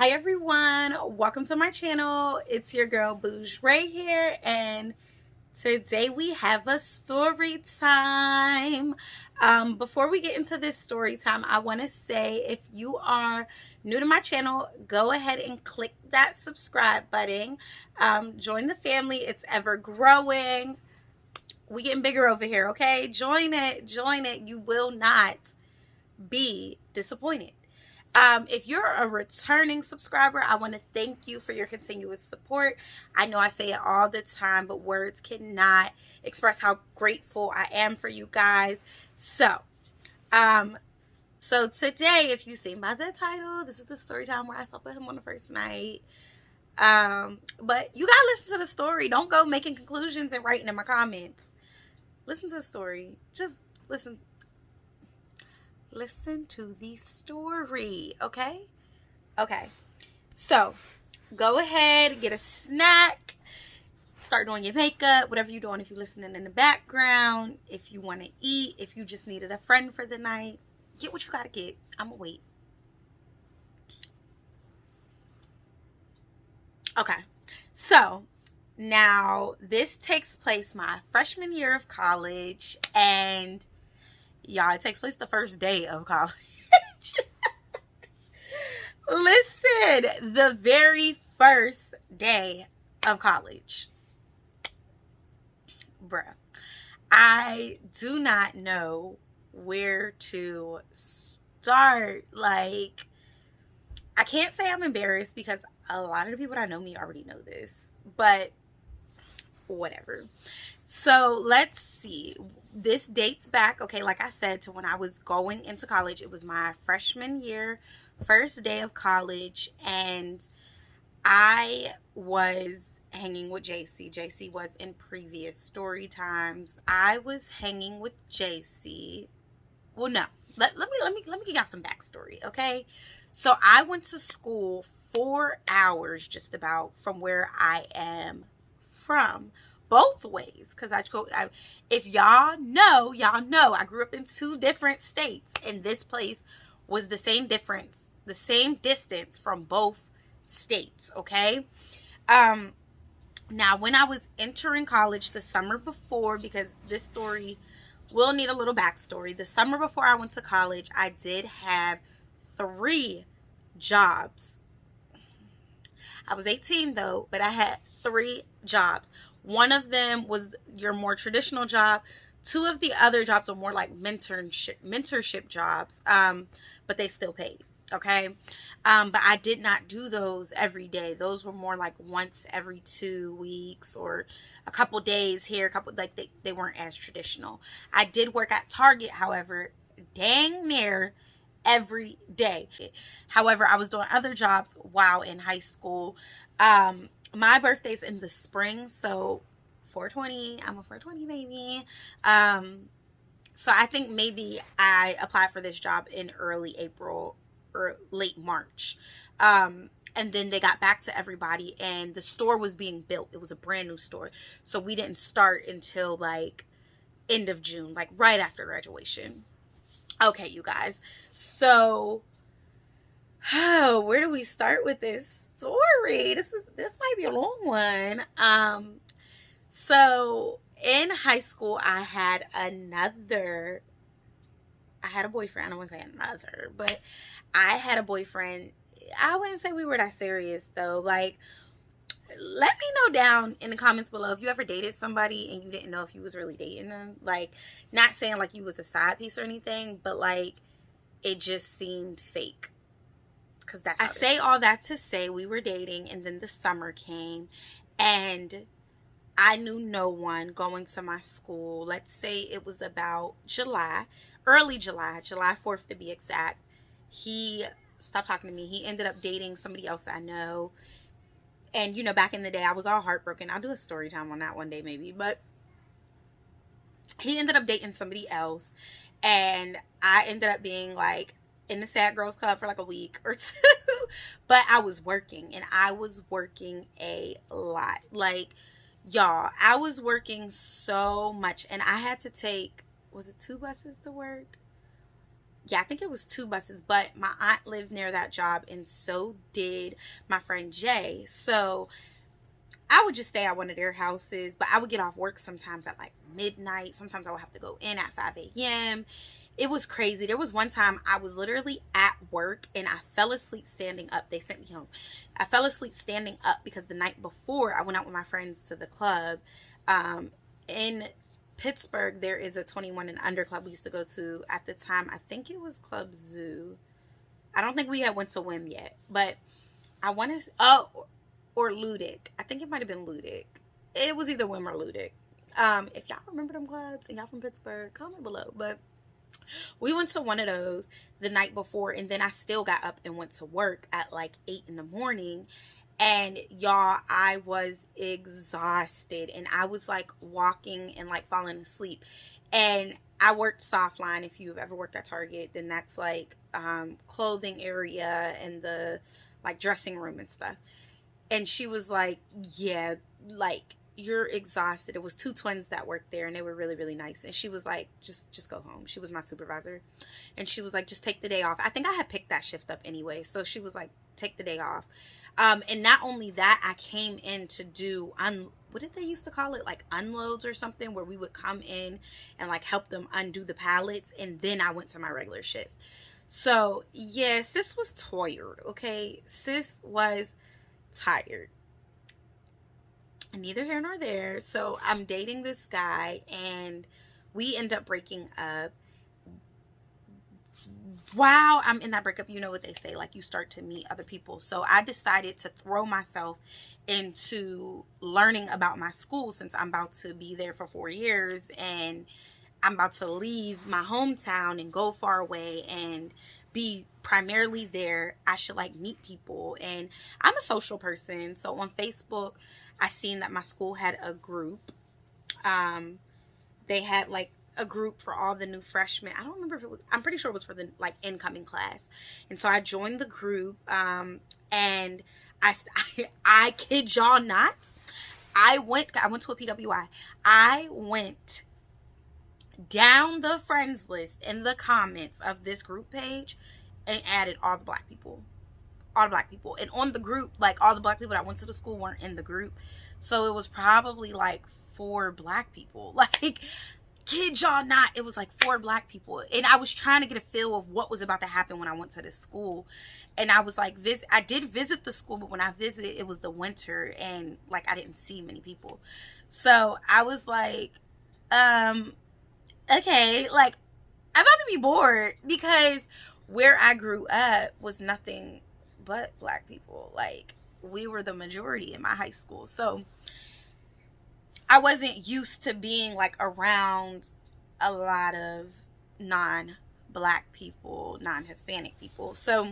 Hi everyone, welcome to my channel. It's your girl Boujraii here, and today we have a story time. Before we get into this story time, I want to say if you are new to my channel, go ahead and click that subscribe button. Join the family, it's ever growing. We getting bigger over here, okay? Join it, you will not be disappointed. If you're a returning subscriber, I want to thank you for your continuous support. I know I say it all the time, but words cannot express how grateful I am for you guys. So today, if you've seen by the title, this is the story time where I slept with him on the first night. But you gotta listen to the story. Don't go making conclusions and writing in my comments. Listen to the story. Just listen to the story, okay? Okay, so go ahead, get a snack, start doing your makeup, whatever you're doing. If you're listening in the background, if you want to eat, if you just needed a friend for the night, get what you gotta get. I'm gonna wait. Okay, so now this takes place my freshman year of college, and y'all, it takes place the first day of college. Listen, the very first day of college. Bruh, I do not know where to start. Like, I can't say I'm embarrassed because a lot of the people that know me already know this, but whatever. So let's see. This dates back, okay, like I said, to when I was going into college. It was my freshman year, first day of college, and I was hanging with JC. JC was in previous story times. I was hanging with JC. Well, no. Let me give y'all some backstory, okay? So I went to school 4 hours just about from where I am from. Both ways, because if y'all know, I grew up in 2 different states, and this place was the same distance from both states, okay? Now, when I was entering college the summer before, because this story will need a little backstory, the summer before I went to college, I did have 3 jobs. I was 18 though, but I had 3 jobs. One of them was your more traditional job. 2 of the other jobs were more like mentorship jobs, but they still paid, okay? But I did not do those every day. Those were more like once every 2 weeks or a couple days here, they weren't as traditional. I did work at Target, however, dang near every day. However, I was doing other jobs while in high school. My birthday's in the spring, so 420. I'm a 420 baby. So I think maybe I applied for this job in early April or late March. And then they got back to everybody, and the store was being built. It was a brand new store. So we didn't start until like end of June, like right after graduation. Okay, you guys. So, where do we start with this story? This might be a long one. So in high school, I had a boyfriend. I don't want to say another, but I had a boyfriend. I wouldn't say we were that serious though. Like, let me know down in the comments below if you ever dated somebody and you didn't know if you was really dating them. Like, not saying like you was a side piece or anything, but like it just seemed fake. Because I say all that to say we were dating, and then the summer came, and I knew no one going to my school. Let's say it was about early July 4th to be exact. He stopped talking to me. He ended up dating somebody else I know. And, you know, back in the day, I was all heartbroken. I'll do a story time on that one day maybe. But he ended up dating somebody else. And I ended up being, like, in the Sad Girls Club for, like, a week or 2. But I was working. And I was working a lot. Like, y'all, I was working so much. And I had to take, was it 2 buses to work? yeah, I think it was 2 buses, but my aunt lived near that job, and so did my friend Jay. So I would just stay at one of their houses, but I would get off work sometimes at like midnight. Sometimes I would have to go in at 5 a.m. It was crazy. There was one time I was literally at work and I fell asleep standing up. They sent me home. I fell asleep standing up because the night before I went out with my friends to the club. In Pittsburgh, there is a 21 and under club we used to go to at the time. I think it was Club Zoo. I don't think we had went to Whim yet, but I want to, or Ludic. I think it might have been Ludic. It was either Whim or Ludic. If y'all remember them clubs and y'all from Pittsburgh, comment below. But we went to one of those the night before, and then I still got up and went to work at like 8 in the morning. And y'all, I was exhausted, and I was like walking and like falling asleep. And I worked Softline. If you've ever worked at Target, then that's like clothing area and the like dressing room and stuff. And she was like, yeah, like, you're exhausted. It was 2 twins that worked there, and they were really, really nice. And she was like, just go home. She was my supervisor. And she was like, just take the day off. I think I had picked that shift up anyway. So she was like, take the day off. And not only that, I came in to do, what did they used to call it? Like unloads or something, where we would come in and like help them undo the pallets. And then I went to my regular shift. So yeah, sis was tired. Okay. Sis was tired. Neither here nor there. So I'm dating this guy, and we end up breaking up. While I'm in that breakup, you know what they say, like, you start to meet other people. So I decided to throw myself into learning about my school, since I'm about to be there for 4 years, and I'm about to leave my hometown and go far away and be primarily there. I should like meet people, and I'm a social person. So on Facebook, I seen that my school had a group. They had like a group for all the new freshmen. I don't remember if it was, I'm pretty sure it was for the like incoming class. And so I joined the group, and I kid y'all not, I went to a PWI. I went down the friends list in the comments of this group page and added all the black people. And on the group, like, all the black people that went to the school weren't in the group. So it was probably like 4 black people. Like, kid y'all not, it was like 4 black people. And I was trying to get a feel of what was about to happen when I went to this school. And I was like, I did visit the school, but when I visited, it was the winter, and like I didn't see many people. So I was like, okay, like, I'm about to be bored, because where I grew up was nothing but black people. Like, we were the majority in my high school. So I wasn't used to being like around a lot of non-black people, non-Hispanic people. So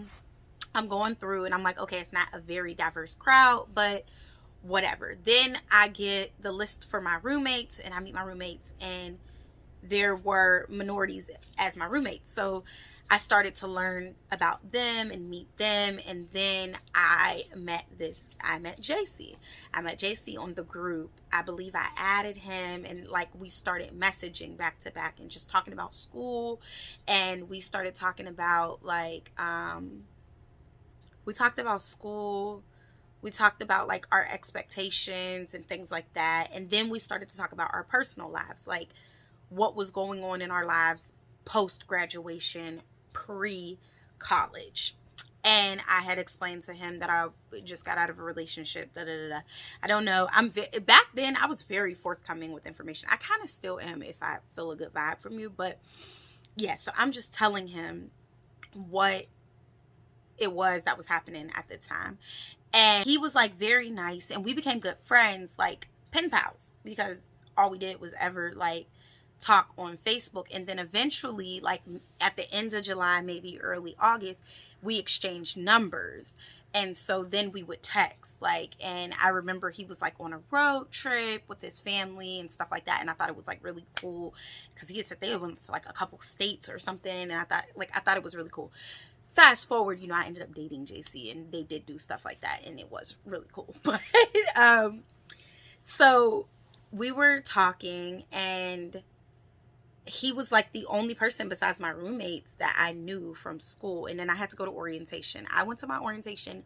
I'm going through and I'm like, okay, it's not a very diverse crowd, but whatever. Then I get the list for my roommates, and I meet my roommates, and there were minorities as my roommates. So I started to learn about them and meet them. And then I met JC. I met JC on the group. I believe I added him, and like we started messaging back to back and just talking about school. And we started talking about like, we talked about school. We talked about like our expectations and things like that. And then we started to talk about our personal lives, like what was going on in our lives post-graduation, pre-college. And I had explained to him that I just got out of a relationship. I don't know. Back then I was very forthcoming with information. I kind of still am if I feel a good vibe from you. But yeah, so I'm just telling him what it was that was happening at the time. And he was like very nice, and we became good friends, like pen pals, because all we did was ever like talk on Facebook. And then eventually, like at the end of July, maybe early August, we exchanged numbers. And so then we would text, like, and I remember he was like on a road trip with his family and stuff like that. And I thought it was like really cool, because he had said they went to like a couple states or something. And I thought it was really cool. Fast forward, I ended up dating JC, and they did do stuff like that, and it was really cool. But so we were talking, and he was like the only person besides my roommates that I knew from school. And then I had to go to orientation. I went to my orientation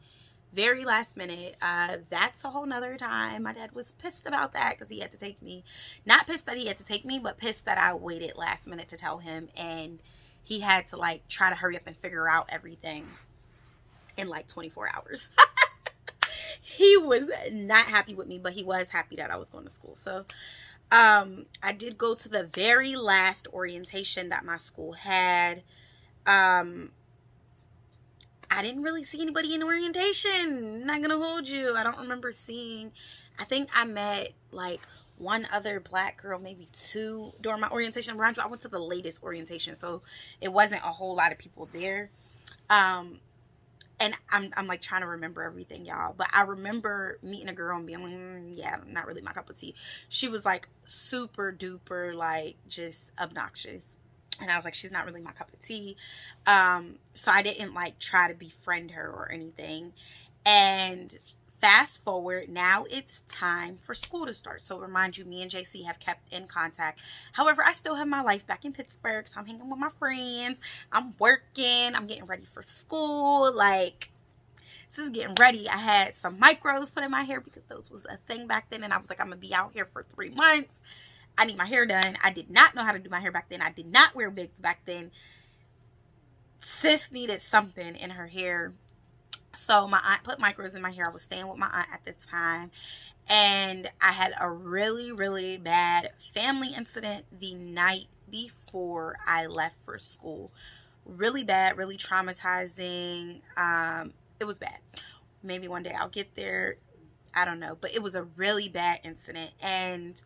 very last minute. That's a whole nother time. My dad was pissed about that because he had to take me. Not pissed that he had to take me, but pissed that I waited last minute to tell him. And he had to like try to hurry up and figure out everything in like 24 hours. He was not happy with me, but he was happy that I was going to school. So I did go to the very last orientation that my school had. I didn't really see anybody in orientation. Not gonna hold you. I don't remember seeing. I think I met like one other black girl, maybe two, during my orientation. I went to the latest orientation, so it wasn't a whole lot of people there. And I'm like trying to remember everything, y'all. But I remember meeting a girl and being like, yeah, not really my cup of tea. She was like super duper, like just obnoxious. And I was like, she's not really my cup of tea. So I didn't like try to befriend her or anything. And fast forward, now it's time for school to start. So remind you, me and JC have kept in contact. However, I still have my life back in Pittsburgh. So I'm hanging with my friends. I'm working. I'm getting ready for school. Like, this is getting ready. I had some micros put in my hair because those was a thing back then. And I was like, I'm going to be out here for 3 months. I need my hair done. I did not know how to do my hair back then. I did not wear wigs back then. Sis needed something in her hair. So my aunt put micros in my hair. I was staying with my aunt at the time. And I had a really, really bad family incident the night before I left for school. Really bad, really traumatizing. It was bad. Maybe one day I'll get there. I don't know. But it was a really bad incident. And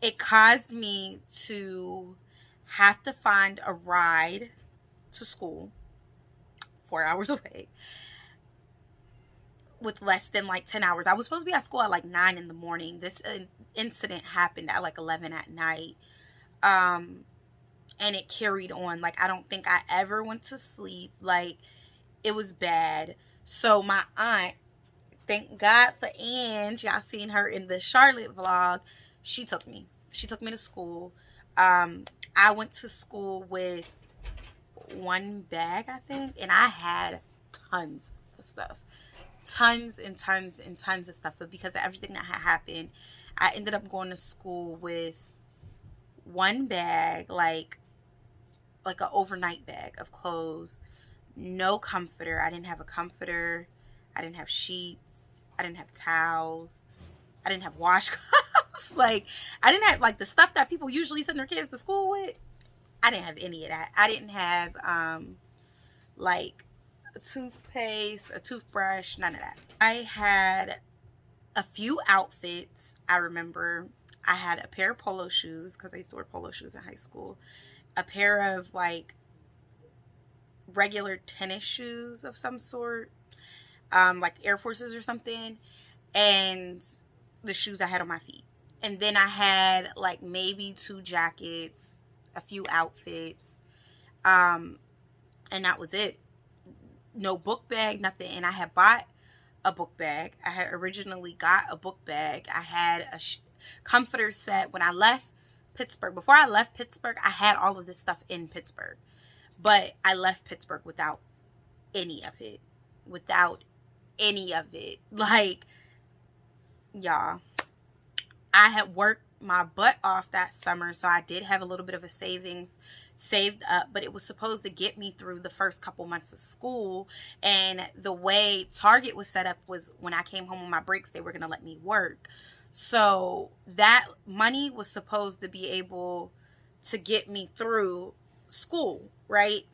it caused me to have to find a ride to school 4 hours away with less than like 10 hours. I was supposed to be at school at like 9 in the morning. This incident happened at like 11 at night. And it carried on. Like, I don't think I ever went to sleep. Like, it was bad. So my aunt, thank God for Ange, y'all seen her in the Charlotte vlog, she took me to school. I went to school with one bag, I think, and I had tons of stuff, tons and tons and tons of stuff. But because of everything that had happened, I ended up going to school with one bag, like an overnight bag of clothes, no comforter. I didn't have a comforter. I didn't have sheets. I didn't have towels. I didn't have washcloths. Like, I didn't have, like, the stuff that people usually send their kids to school with. I didn't have any of that. I didn't have, like, a toothpaste, a toothbrush, none of that. I had a few outfits. I remember I had a pair of polo shoes, because I used to wear polo shoes in high school. A pair of, like, regular tennis shoes of some sort. Like Air Forces or something, and the shoes I had on my feet. And then I had like maybe 2 jackets, a few outfits, and that was it. No book bag, nothing. And I had bought a book bag. I had originally got a book bag. I had a comforter set when I left Pittsburgh. Before I left Pittsburgh, I had all of this stuff in Pittsburgh, but I left Pittsburgh without any of it. Like, y'all, I had worked my butt off that summer, so I did have a little bit of a savings saved up, but it was supposed to get me through the first couple months of school. And the way Target was set up was when I came home on my breaks, they were going to let me work. So that money was supposed to be able to get me through school, right?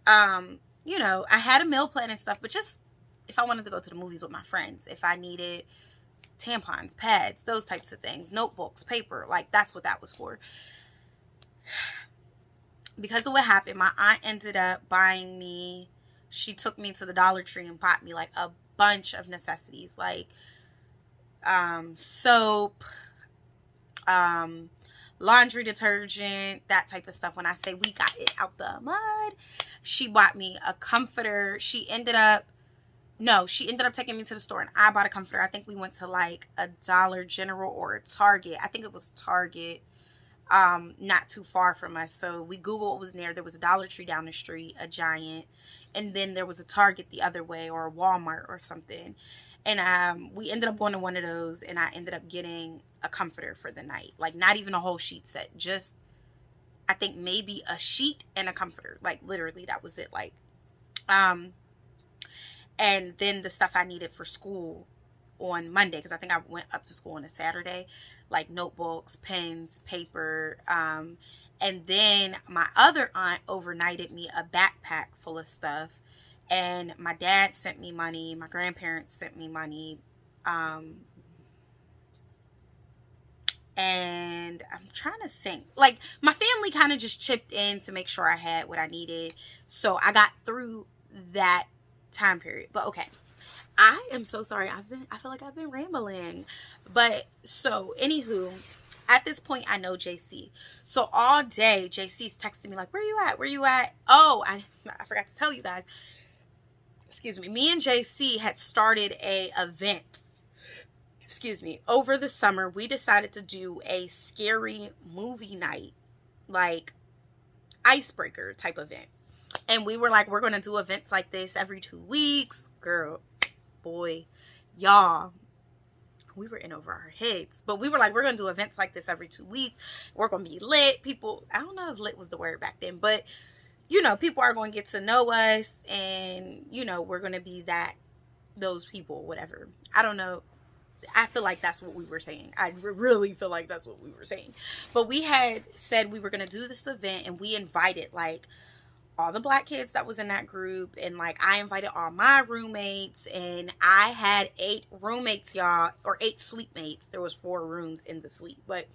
You know, I had a meal plan and stuff, but just if I wanted to go to the movies with my friends, if I needed tampons, pads, those types of things, notebooks, paper, like that's what that was for. Because of what happened, my aunt ended up buying me, she took me to the Dollar Tree and bought me like a bunch of necessities, like soap, laundry detergent, that type of stuff. When I say we got it out the mud, she bought me a comforter. She ended up taking me to the store and I bought a comforter. I think we went to like a Dollar General or a Target. I think it was Target. not too far from us. So we Googled what was near. There was a Dollar Tree down the street, a Giant, and then there was a Target the other way, or a Walmart or something. And we ended up going to one of those, and I ended up getting a comforter for the night. Like, not even a whole sheet set, just, I think maybe a sheet and a comforter. Like, literally, that was it. Like, and then the stuff I needed for school on Monday, because I think I went up to school on a Saturday, like notebooks, pens, paper, and then my other aunt overnighted me a backpack full of stuff, and my dad sent me money, my grandparents sent me money, and I'm trying to think, like, my family kind of just chipped in to make sure I had what I needed, so I got through that time period. But okay, I am so sorry. I feel like I've been rambling. But so, anywho, at this point, I know JC. So all day, JC's texting me like, where you at? Where you at? Oh, I forgot to tell you guys. Excuse me. Me and JC had started a event. Excuse me. Over the summer, we decided to do a scary movie night, like icebreaker type event. And we were like, we're going to do events like this every 2 weeks. Girl, boy, y'all, we were in over our heads. But we were like, we're going to do events like this every 2 weeks. We're going to be lit. People, I don't know if lit was the word back then, but, you know, people are going to get to know us. And, you know, we're going to be those people, whatever. I don't know. I feel like that's what we were saying. I really feel like that's what we were saying. But we had said we were going to do this event, and we invited, like, all the Black kids that was in that group, and like I invited all my roommates, and I had 8 roommates, y'all, or 8 suite mates. There was 4 rooms in the suite, but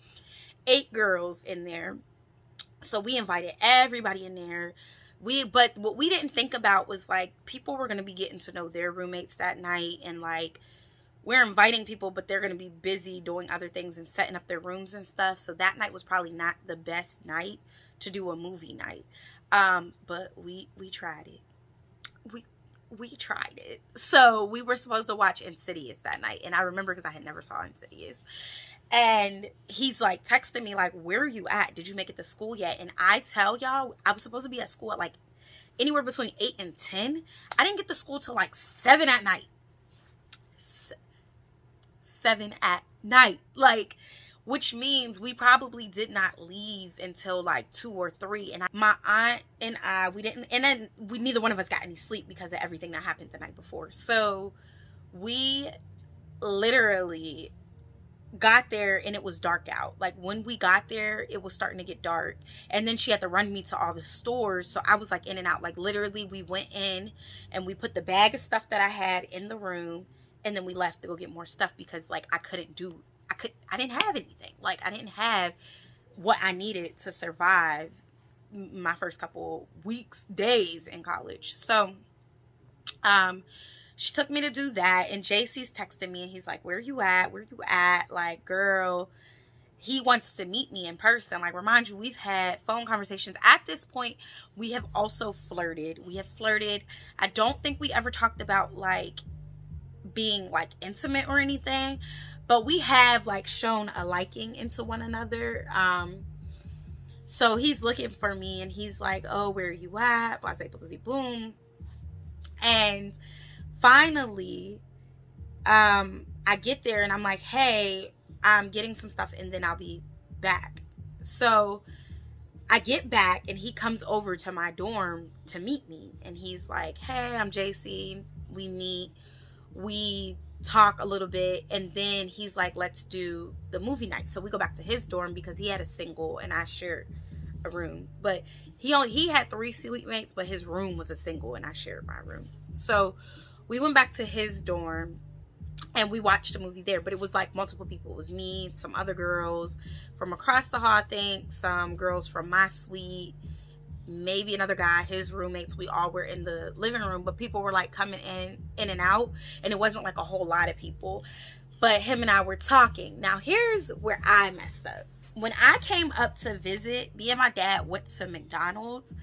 8 girls in there. So we invited everybody in there. But what we didn't think about was, like, people were going to be getting to know their roommates that night, and like we're inviting people, but they're going to be busy doing other things and setting up their rooms and stuff. So that night was probably not the best night to do a movie night. But we tried it. We tried it. So we were supposed to watch Insidious that night. And I remember because I had never saw Insidious. And he's like texting me like, where are you at? Did you make it to school yet? And I tell y'all, I was supposed to be at school at like anywhere between 8 and 10. I didn't get to school till like 7 at night. 7 at night. Like, which means we probably did not leave until like 2 or 3. And my aunt and I, neither one of us got any sleep because of everything that happened the night before. So we literally got there and it was dark out. Like, when we got there, it was starting to get dark. And then she had to run me to all the stores. So I was like in and out. Like, literally, we went in and we put the bag of stuff that I had in the room. And then we left to go get more stuff because, like, I didn't have anything. Like, I didn't have what I needed to survive my first couple weeks, days in college. So, she took me to do that, and JC's texting me, and he's like, where you at? Where you at? Like, girl, he wants to meet me in person. Like, remind you, we've had phone conversations. At this point, we have also flirted. I don't think we ever talked about, like, being, like, intimate or anything. But we have, like, shown a liking into one another. So he's looking for me, and he's like, oh, where are you at? Blase, blase, boom. And finally, I get there, and I'm like, hey, I'm getting some stuff, and then I'll be back. So I get back, and he comes over to my dorm to meet me. And he's like, hey, I'm JC. We meet. We talk a little bit, and then he's like, let's do the movie night. So we go back to his dorm because he had a single and I shared a room, but he had 3 suite mates, but his room was a single and I shared my room. So we went back to his dorm and we watched a movie there, but it was like multiple people. It was me, some other girls from across the hall, I think, some girls from my suite, maybe another guy, his roommates. We all were in the living room, but people were like coming in and out, and it wasn't like a whole lot of people, but him and I were talking. Now, here's where I messed up. When I came up to visit, me and my dad went to McDonald's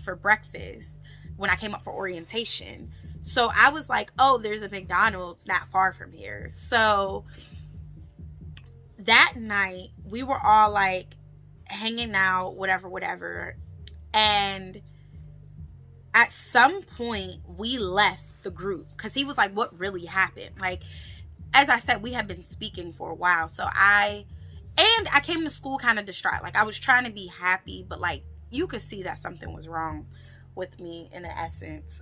for breakfast when I came up for orientation. So I was like, oh, there's a McDonald's not far from here. So that night we were all like hanging out, whatever. And at some point, we left the group because he was like, what really happened? Like, as I said, we had been speaking for a while. So I came to school kind of distraught. Like, I was trying to be happy, but like, you could see that something was wrong with me in essence.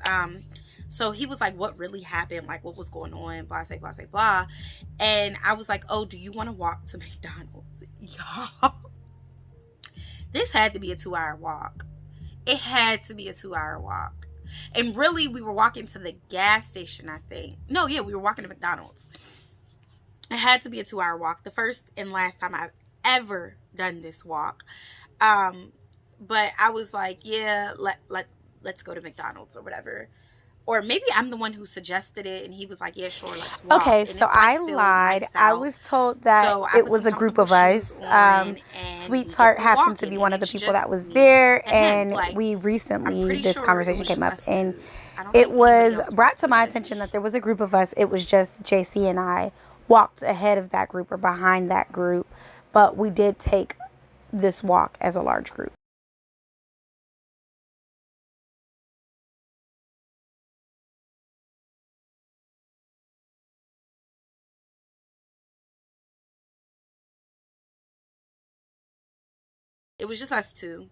So he was like, what really happened? Like, what was going on? Blah, blah, blah, blah. And I was like, oh, do you want to walk to McDonald's? Y'all, this had to be a 2-hour walk. It had to be a 2-hour walk. And really, we were walking to the gas station, I think. No, yeah, we were walking to McDonald's. It had to be a 2-hour walk. The first and last time I've ever done this walk. But I was like, yeah, let's go to McDonald's or whatever. Or maybe I'm the one who suggested it, and he was like, yeah, sure, let's walk. Okay, so I lied. Nice, I was told that it was a group of us. Sweetheart happened to be one of the people that was there, and like, we recently, this conversation came up, and it was brought to my attention that there was a group of us. It was just JC and I walked ahead of that group or behind that group, but we did take this walk as a large group. It was just us two.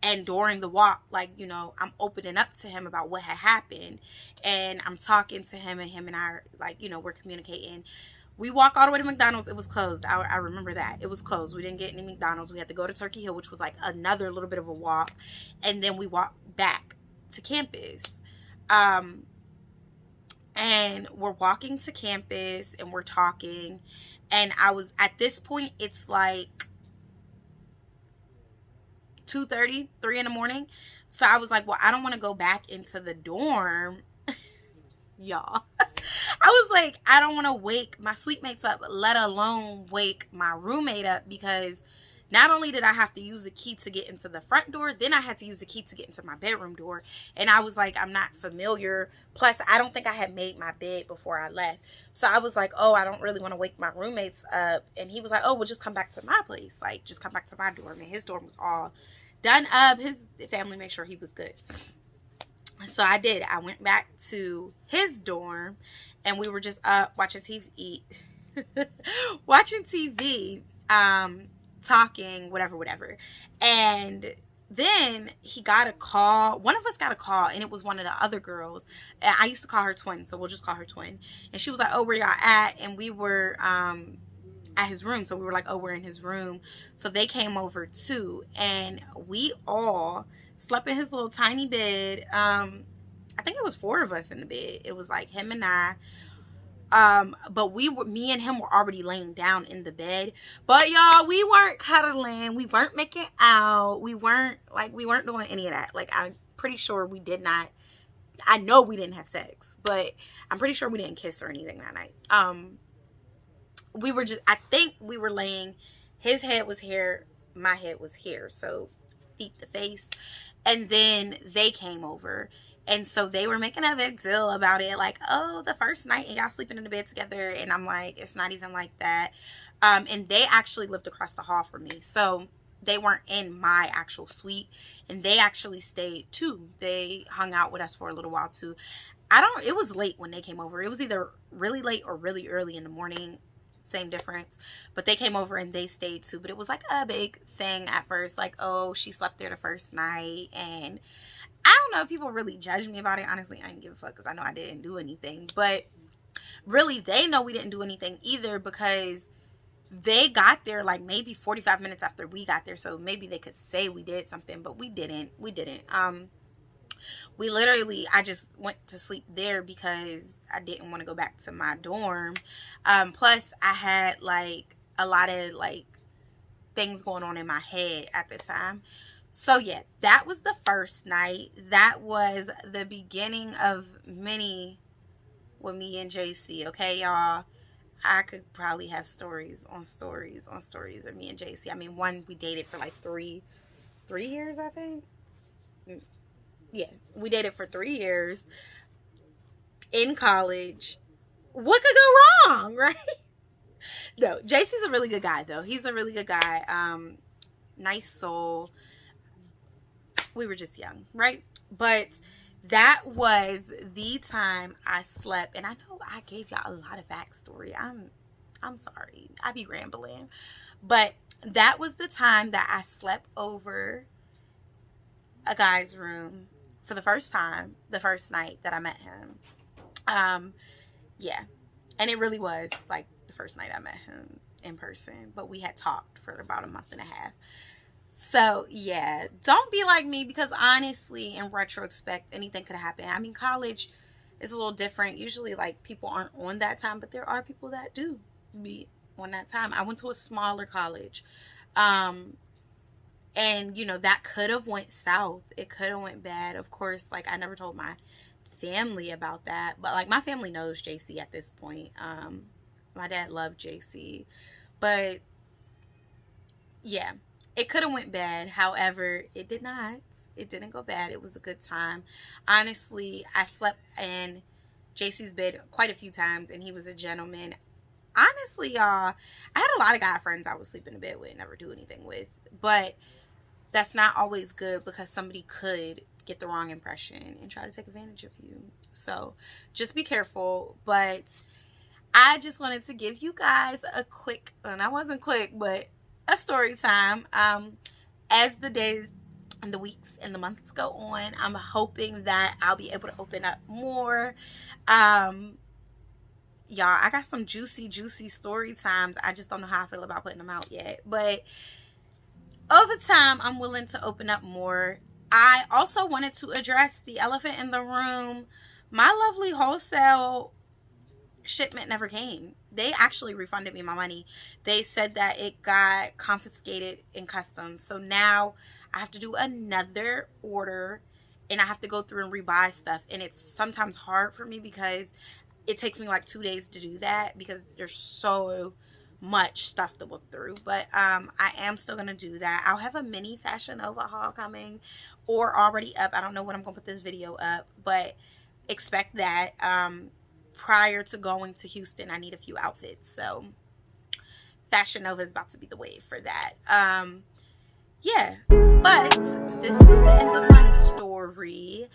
And during the walk, like, you know, I'm opening up to him about what had happened. And I'm talking to him, and him and I, like, you know, we're communicating. We walk all the way to McDonald's. It was closed. I remember that. It was closed. We didn't get any McDonald's. We had to go to Turkey Hill, which was like another little bit of a walk. And then we walked back to campus. And we're walking to campus, and we're talking. And I was, at this point, it's like 2:30, 3 in the morning. So I was like, well, I don't want to go back into the dorm. Y'all. I was like, I don't want to wake my suite mates up, let alone wake my roommate up, because not only did I have to use the key to get into the front door, then I had to use the key to get into my bedroom door. And I was like, I'm not familiar. Plus, I don't think I had made my bed before I left. So I was like, oh, I don't really want to wake my roommates up. And he was like, oh, well, just come back to my place. Like, just come back to my dorm. And his dorm was all done up. His family made sure he was good. So I did. I went back to his dorm, and we were just up watching TV, watching TV, talking, whatever. And then he got a call. One of us got a call, and it was one of the other girls. And I used to call her Twin, so we'll just call her Twin. And she was like, oh, where y'all at? And we were at his room. So we were like, oh, we're in his room. So they came over too, and we all slept in his little tiny bed. I think it was 4 of us in the bed. It was like him and I. But me and him were already laying down in the bed. But y'all, we weren't cuddling. We weren't making out. We weren't doing any of that. Like, I'm pretty sure we did not. I know we didn't have sex, but I'm pretty sure we didn't kiss or anything that night. We were just, I think we were laying, his head was here, my head was here. So feet to face. And then they came over. And so they were making a big deal about it. Like, oh, the first night and y'all sleeping in the bed together. And I'm like, it's not even like that. And they actually lived across the hall from me. So they weren't in my actual suite. And they actually stayed too. They hung out with us for a little while too. It was late when they came over. It was either really late or really early in the morning. Same difference. But they came over and they stayed too. But it was like a big thing at first. Like, oh, she slept there the first night. And I don't know if people really judge me about it. Honestly, I didn't give a fuck because I know I didn't do anything. But really, they know we didn't do anything either, because they got there like maybe 45 minutes after we got there. So maybe they could say we did something, but we didn't. We literally, I just went to sleep there because I didn't want to go back to my dorm. Plus, I had like a lot of like things going on in my head at the time. So yeah, that was the first night. That was the beginning of many with me and JC. Okay, y'all. I could probably have stories on stories on stories of me and JC. I mean, one, we dated for like three years, I think. Yeah, we dated for 3 years in college. What could go wrong, right? No, JC's a really good guy, though. He's a really good guy. nice soul. We were just young, right? But that was the time I slept. And I know I gave y'all a lot of backstory. I'm sorry. I be rambling. But that was the time that I slept over a guy's room for the first time, the first night that I met him. Yeah. And it really was like the first night I met him in person. But we had talked for about a month and a half. So, yeah, don't be like me, because honestly, in retrospect, anything could happen. I mean, college is a little different. Usually, like, people aren't on that time, but there are people that do be on that time. I went to a smaller college, and, you know, that could have went south. It could have went bad. Of course, like, I never told my family about that, but, like, my family knows JC at this point. My dad loved JC, but, yeah. It could have went bad. However, it did not. It didn't go bad. It was a good time. Honestly, I slept in JC's bed quite a few times, and he was a gentleman. Honestly, y'all, I had a lot of guy friends I would sleep in the bed with and never do anything with. But that's not always good, because somebody could get the wrong impression and try to take advantage of you. So just be careful. But I just wanted to give you guys a quick, and I wasn't quick, but a story time. As the days and the weeks and the months go on, I'm hoping that I'll be able to open up more. Y'all, I got some juicy story times. I just don't know how I feel about putting them out yet, but over time I'm willing to open up more. I also wanted to address the elephant in the room. My lovely wholesale shipment never came. They actually refunded me my money. They said that it got confiscated in customs. So now I have to do another order, and I have to go through and rebuy stuff. And it's sometimes hard for me because it takes me like 2 days to do that, because there's so much stuff to look through. But I am still going to do that. I'll have a mini Fashion Nova haul coming, or already up. I don't know when I'm going to put this video up, but expect that. Prior to going to Houston, I need a few outfits, so Fashion Nova is about to be the wave for that. Yeah, but this was the end of my story.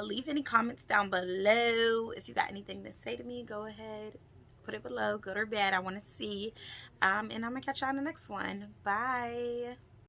Leave any comments down below. If you got anything to say to me, go ahead, put it below, good or bad. I want to see. And I'm gonna catch y'all in the next one. Bye.